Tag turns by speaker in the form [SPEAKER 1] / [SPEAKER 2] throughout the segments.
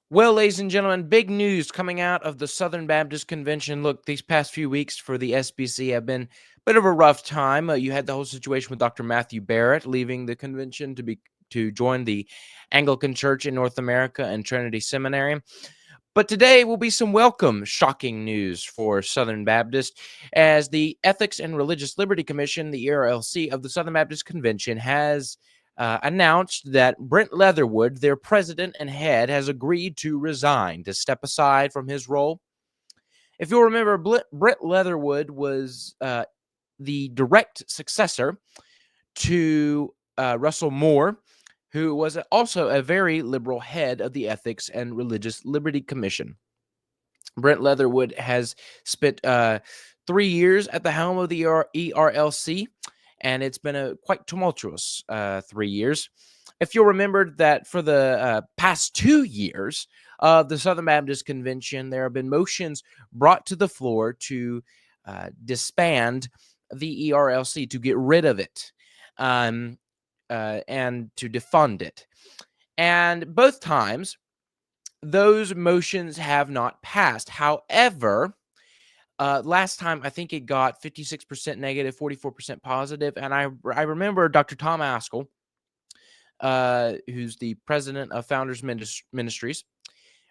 [SPEAKER 1] Well, ladies and gentlemen, big news coming out of the Southern Baptist Convention. Look, these past few weeks for the SBC have been a bit of a rough time. You had the whole situation with Dr. Matthew Barrett leaving the convention to join the Anglican Church in North America and Trinity Seminary. But today will be some welcome, shocking news for Southern Baptist, as the Ethics and Religious Liberty Commission, the ERLC of the Southern Baptist Convention, has announced that Brent Leatherwood, their president and head, has agreed to resign, to step aside from his role. If you'll remember, Brent Leatherwood was the direct successor to Russell Moore, who was also a very liberal head of the Ethics and Religious Liberty Commission. Brent Leatherwood has spent 3 years at the helm of the ERLC, and it's been a quite tumultuous 3 years. If you'll remember that for the past 2 years of the Southern Baptist Convention, there have been motions brought to the floor to disband the ERLC, to get rid of it, and to defund it. And both times, those motions have not passed. However, last time I think it got 56% negative, 44% positive, and I remember Dr. Tom Askell, who's the president of Founders Ministries.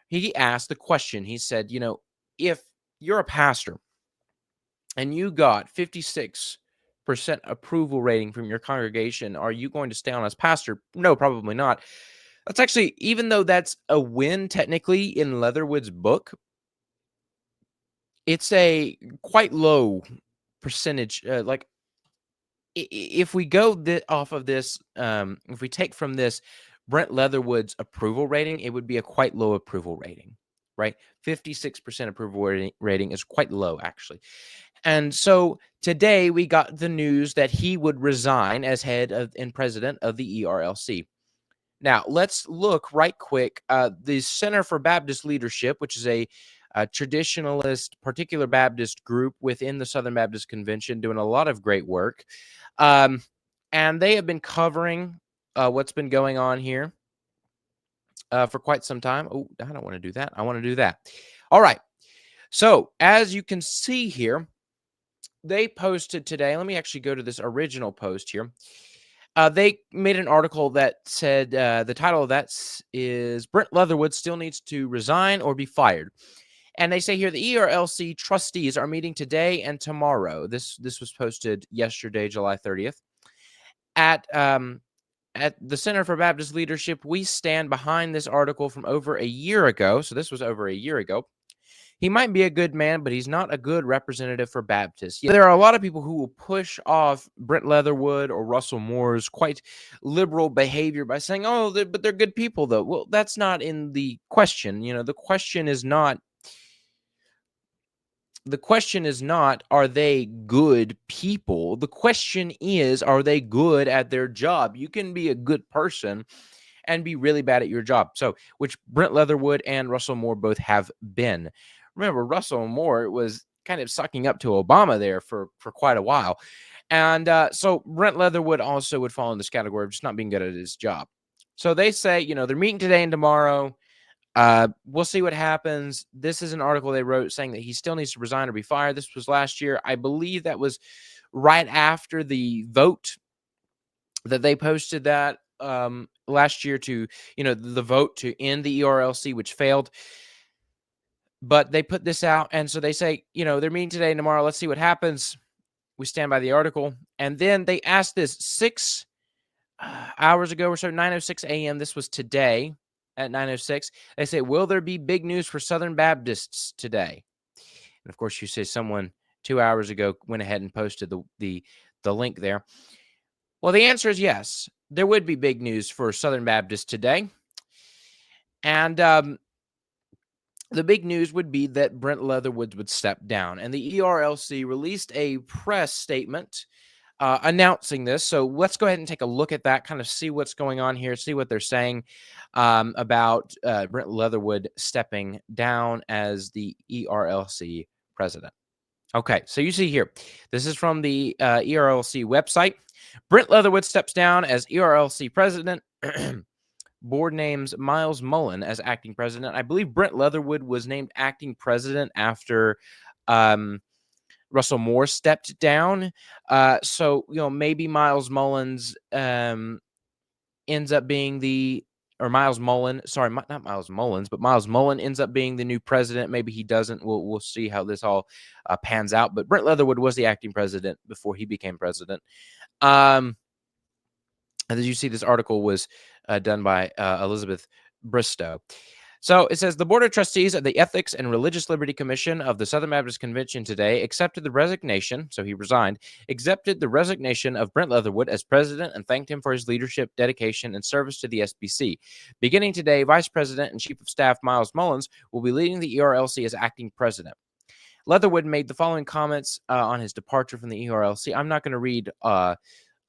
[SPEAKER 1] He asked the question. He said, if you're a pastor and you got 56% approval rating from your congregation, are you going to stay on as pastor? No, probably not. That's actually, even though that's a win technically in Leatherwood's book, it's a quite low percentage. If we go off of this, if we take from this Brent Leatherwood's approval rating, it would be a quite low approval rating, right? 56% approval rating is quite low, actually. And so today we got the news that he would resign as head of and president of the ERLC. Now, let's look right quick. The Center for Baptist Leadership, which is a traditionalist, particular Baptist group within the Southern Baptist Convention, doing a lot of great work. And they have been covering what's been going on here for quite some time. Oh, I don't want to do that. I want to do that. All right. So, as you can see here, they posted today. Let me actually go to this original post here. They made an article that said the title of that is Brent Leatherwood still needs to resign or be fired. And they say here the ERLC trustees are meeting today and tomorrow. This was posted yesterday, July 30th. At the Center for Baptist Leadership, we stand behind this article from over a year ago. So this was over a year ago. He might be a good man, but he's not a good representative for Baptists. There are a lot of people who will push off Brent Leatherwood or Russell Moore's quite liberal behavior by saying, "Oh, but they're good people, though." Well, that's not in the question. The question is not. The question is not, are they good people? The question is, are they good at their job? You can be a good person and be really bad at your job. So, which Brent Leatherwood and Russell Moore both have been. Remember, Russell Moore was kind of sucking up to Obama there for quite a while. And so Brent Leatherwood also would fall in this category of just not being good at his job. So they say, they're meeting today and tomorrow. We'll see what happens. This is an article they wrote saying that he still needs to resign or be fired. This was last year. I believe that was right after the vote that they posted that last year to, the vote to end the ERLC, which failed. But they put this out, and so they say, they're meeting today and tomorrow. Let's see what happens. We stand by the article. And then they asked this 6 hours ago or so, 9:06 a.m. This was today at 9:06. They say, will there be big news for Southern Baptists today? And of course, you say someone 2 hours ago went ahead and posted the link there. Well, the answer is yes. There would be big news for Southern Baptists today. And the big news would be that Brent Leatherwood would step down. And the ERLC released a press statement announcing this. So let's go ahead and take a look at that, kind of see what's going on here, see what they're saying about Brent Leatherwood stepping down as the ERLC president. Okay, so you see here, this is from the ERLC website. Brent Leatherwood steps down as ERLC president. board names Miles Mullen as acting president. I believe Brent Leatherwood was named acting president after Russell Moore stepped down. So, maybe Miles Mullins ends up being or Miles Mullen, sorry, not Miles Mullins, but Miles Mullen ends up being the new president. Maybe he doesn't. We'll see how this all pans out. But Brent Leatherwood was the acting president before he became president. And as you see, this article was done by Elizabeth Bristow. So it says the Board of Trustees of the Ethics and Religious Liberty Commission of the Southern Baptist Convention today accepted the resignation, so he resigned, accepted the resignation of Brent Leatherwood as president and thanked him for his leadership, dedication, and service to the SBC. Beginning today, Vice President and Chief of Staff Miles Mullins will be leading the ERLC as acting president. Leatherwood made the following comments on his departure from the ERLC. I'm not going to read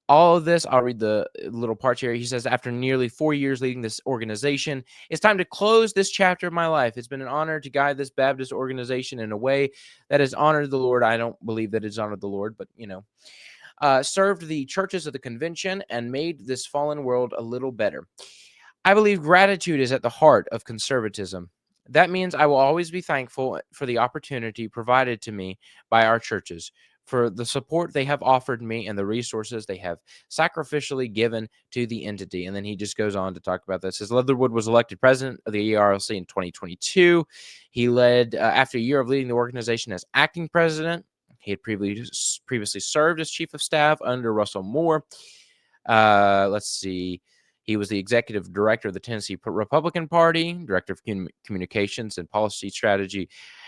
[SPEAKER 1] all of this. I'll read the little parts here. He says, after nearly 4 years leading this organization, it's time to close this chapter of my life. It's been an honor to guide this Baptist organization in a way that has honored the Lord. I don't believe that it's honored the Lord, but served the churches of the convention and made this fallen world a little better. I believe gratitude is at the heart of conservatism. That means I will always be thankful for the opportunity provided to me by our churches, for the support they have offered me and the resources they have sacrificially given to the entity. And then he just goes on to talk about this. Says Leatherwood was elected president of the ERLC in 2022. He led, after a year of leading the organization as acting president, he had previously served as chief of staff under Russell Moore. Let's see. He was the executive director of the Tennessee Republican Party, director of communications and policy strategy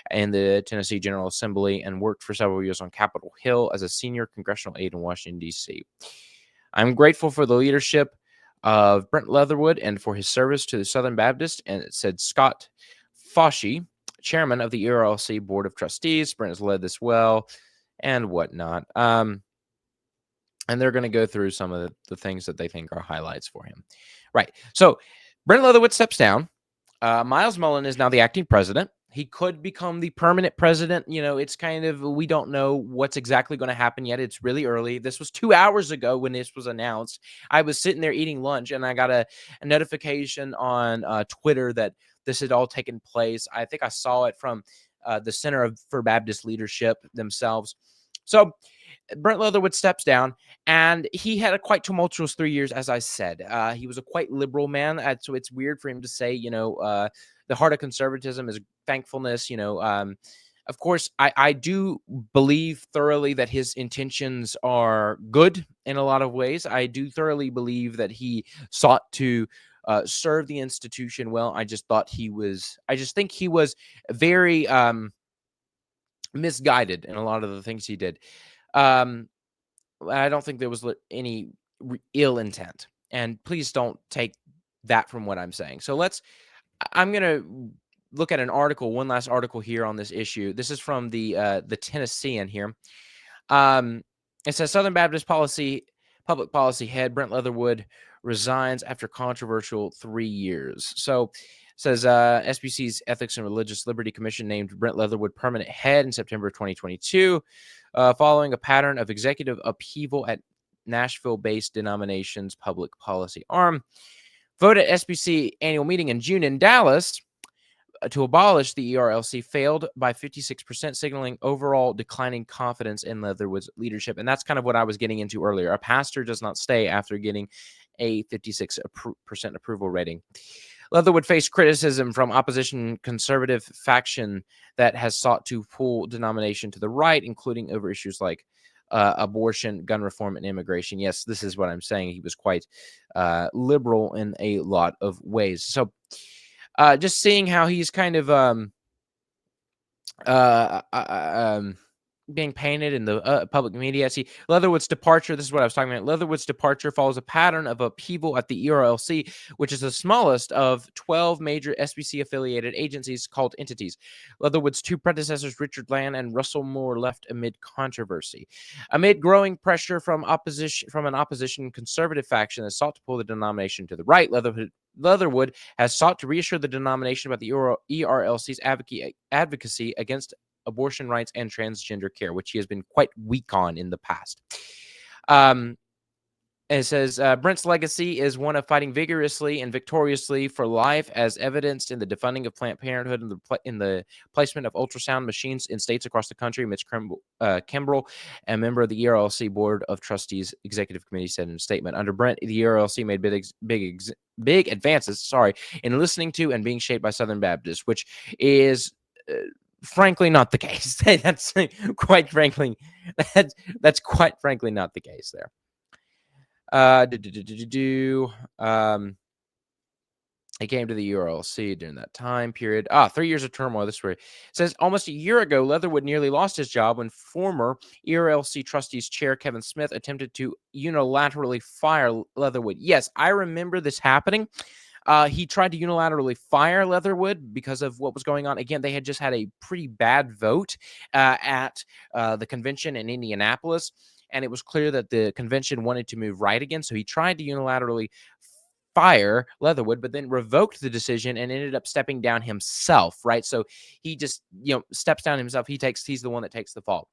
[SPEAKER 1] in the Tennessee General Assembly, and worked for several years on Capitol Hill as a senior congressional aide in Washington, D.C. I'm grateful for the leadership of Brent Leatherwood and for his service to the Southern Baptist, and it said Scott Fauci, chairman of the ERLC Board of Trustees. Brent has led this well and whatnot. And they're going to go through some of the things that they think are highlights for him. Right. So Brent Leatherwood steps down. Miles Mullen is now the acting president. He could become the permanent president. It's kind of, we don't know what's exactly going to happen yet. It's really early. This was 2 hours ago when this was announced. I was sitting there eating lunch and I got a notification on Twitter that this had all taken place. I think I saw it from the Center for Baptist Leadership themselves. So Brent Leatherwood steps down, and he had a quite tumultuous 3 years, as I said. He was a quite liberal man, so it's weird for him to say, the heart of conservatism is thankfulness. Of course, I do believe thoroughly that his intentions are good in a lot of ways. I do thoroughly believe that he sought to serve the institution well. I just think he was very misguided in a lot of the things he did. I don't think there was any ill intent, and please don't take that from what I'm saying. So I'm going to look at one last article here on this issue. This is from the Tennessean here. It says Southern Baptist public policy head Brent Leatherwood resigns after controversial 3 years. So it says SBC's Ethics and Religious Liberty Commission named Brent Leatherwood permanent head in September 2022, following a pattern of executive upheaval at Nashville-based denomination's public policy arm. Vote at SBC annual meeting in June in Dallas to abolish the ERLC failed by 56%, signaling overall declining confidence in Leatherwood's leadership. And that's kind of what I was getting into earlier. A pastor does not stay after getting a 56% approval rating. Leatherwood faced criticism from opposition conservative faction that has sought to pull denomination to the right, including over issues like abortion, gun reform, and immigration. Yes, this is what I'm saying. He was quite liberal in a lot of ways. So just seeing how he's kind of being painted in the public media. See, Leatherwood's departure, this is what I was talking about. Leatherwood's departure follows a pattern of upheaval at the ERLC, which is the smallest of 12 major SBC-affiliated agencies called entities. Leatherwood's two predecessors, Richard Land and Russell Moore, left amid controversy. Amid growing pressure from an opposition conservative faction that sought to pull the denomination to the right, Leatherwood has sought to reassure the denomination about the ERLC's advocacy against abortion rights and transgender care, which he has been quite weak on in the past. it says Brent's legacy is one of fighting vigorously and victoriously for life, as evidenced in the defunding of Planned Parenthood and in the placement of ultrasound machines in states across the country. Mitch Kimbrell, a member of the ERLC Board of Trustees Executive Committee, said in a statement, "Under Brent, the ERLC made big advances. In listening to and being shaped by Southern Baptists, which is." Frankly, not the case. That's quite frankly, that's quite frankly not the case there. It came to the ERLC during that time period. 3 years of turmoil. This way, it says almost a year ago, Leatherwood nearly lost his job when former ERLC trustees chair Kevin Smith attempted to unilaterally fire Leatherwood. Yes, I remember this happening. He tried to unilaterally fire Leatherwood because of what was going on. Again, they had just had a pretty bad vote at the convention in Indianapolis, and it was clear that the convention wanted to move right again. So he tried to unilaterally fire Leatherwood, but then revoked the decision and ended up stepping down himself, right? So he just, steps down himself. He's the one that takes the fall.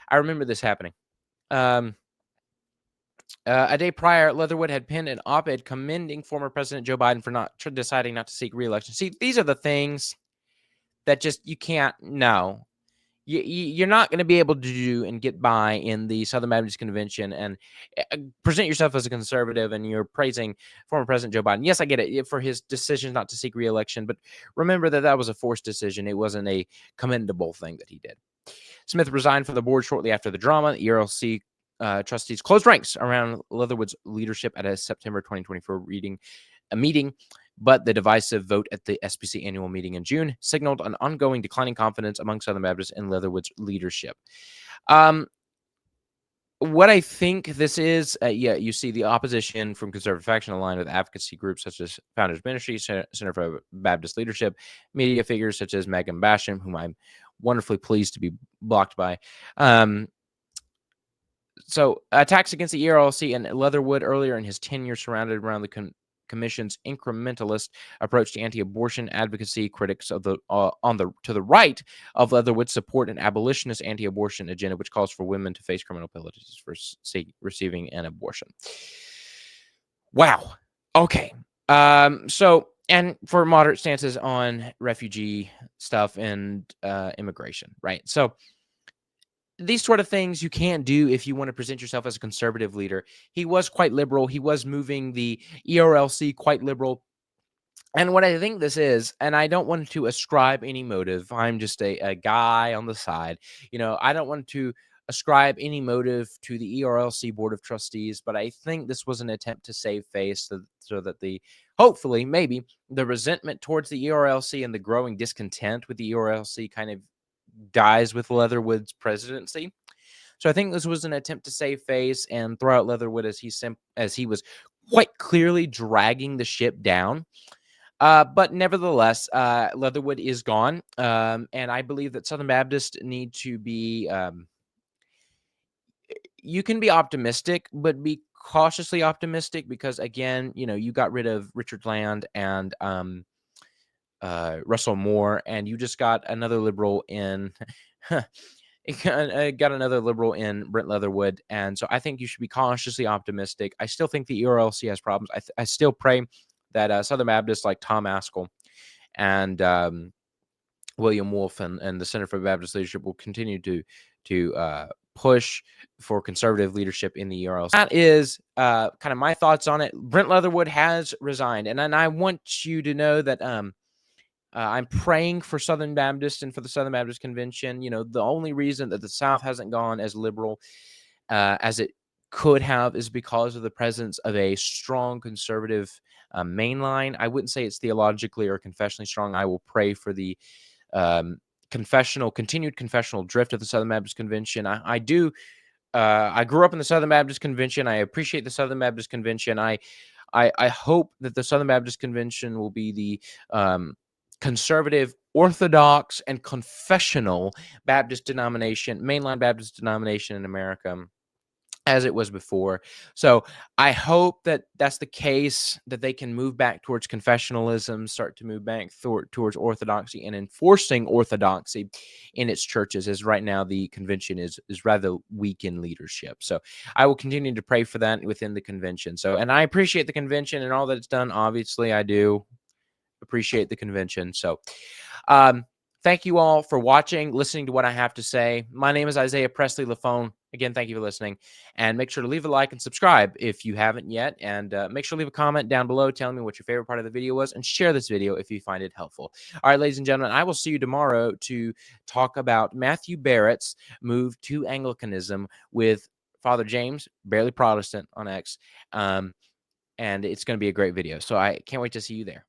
[SPEAKER 1] I remember this happening. A day prior, Leatherwood had penned an op-ed commending former President Joe Biden for deciding not to seek re-election. See, these are the things that just you can't know. You're not going to be able to do and get by in the Southern Baptist Convention and present yourself as a conservative, and you're praising former President Joe Biden. Yes, I get it for his decision not to seek re-election, but remember that was a forced decision. It wasn't a commendable thing that he did. Smith resigned from the board shortly after the drama. The ERLC trustees closed ranks around Leatherwood's leadership at a September 2024 meeting, but the divisive vote at the SBC annual meeting in June signaled an ongoing declining confidence among Southern Baptists in Leatherwood's leadership. What I think this is, you see the opposition from conservative faction aligned with advocacy groups such as Founders Ministry, Center for Baptist Leadership, media figures such as Megan Basham, whom I'm wonderfully pleased to be blocked by. So attacks against the ERLC and Leatherwood earlier in his tenure surrounded around the commission's incrementalist approach to anti-abortion advocacy. Critics of the to the right of Leatherwood support an abolitionist anti-abortion agenda, which calls for women to face criminal penalties for receiving an abortion. Wow. Okay. So, and for moderate stances on refugee stuff and immigration, right? So these sort of things you can't do if you want to present yourself as a conservative leader. He was quite liberal. He was moving the ERLC quite liberal. And what I think this is, and I don't want to ascribe any motive. I'm just a guy on the side. I don't want to ascribe any motive to the ERLC Board of Trustees, but I think this was an attempt to save face so that hopefully, maybe, the resentment towards the ERLC and the growing discontent with the ERLC kind of dies with Leatherwood's presidency. So I think this was an attempt to save face and throw out Leatherwood as he was quite clearly dragging the ship down. But nevertheless, Leatherwood is gone, and I believe that Southern Baptists need to be. You can be optimistic, but be cautiously optimistic because, again, you got rid of Richard Land and Russell Moore, and you just got another liberal in. Got another liberal in Brent Leatherwood, and so I think you should be cautiously optimistic. I still think the ERLC has problems. I still pray that Southern Baptists like Tom Askell and William Wolf and the Center for Baptist Leadership will continue to push for conservative leadership in the ERLC. That is kind of my thoughts on it. Brent Leatherwood has resigned, and I want you to know that I'm praying for Southern Baptist and for the Southern Baptist Convention. The only reason that the South hasn't gone as liberal as it could have is because of the presence of a strong conservative mainline. I wouldn't say it's theologically or confessionally strong. I will pray for the continued confessional drift of the Southern Baptist Convention. I do. I grew up in the Southern Baptist Convention. I appreciate the Southern Baptist Convention. I hope that the Southern Baptist Convention will be the conservative, orthodox, and confessional Baptist denomination, mainline Baptist denomination in America. as it was before. So I hope that that's the case, that they can move back towards confessionalism, start to move back towards orthodoxy and enforcing orthodoxy in its churches, as right now the convention is rather weak in leadership. So I will continue to pray for that within the convention. So, and I appreciate the convention and all that it's done. Obviously, I do appreciate the convention. So, um, thank you all for watching, listening to what I have to say. My name is Isaiah Presley Lafone. Again, thank you for listening. And make sure to leave a like and subscribe if you haven't yet. And make sure to leave a comment down below telling me what your favorite part of the video was. And share this video if you find it helpful. All right, ladies and gentlemen, I will see you tomorrow to talk about Matthew Barrett's move to Anglicanism with Father James, barely Protestant on X. And it's going to be a great video. So I can't wait to see you there.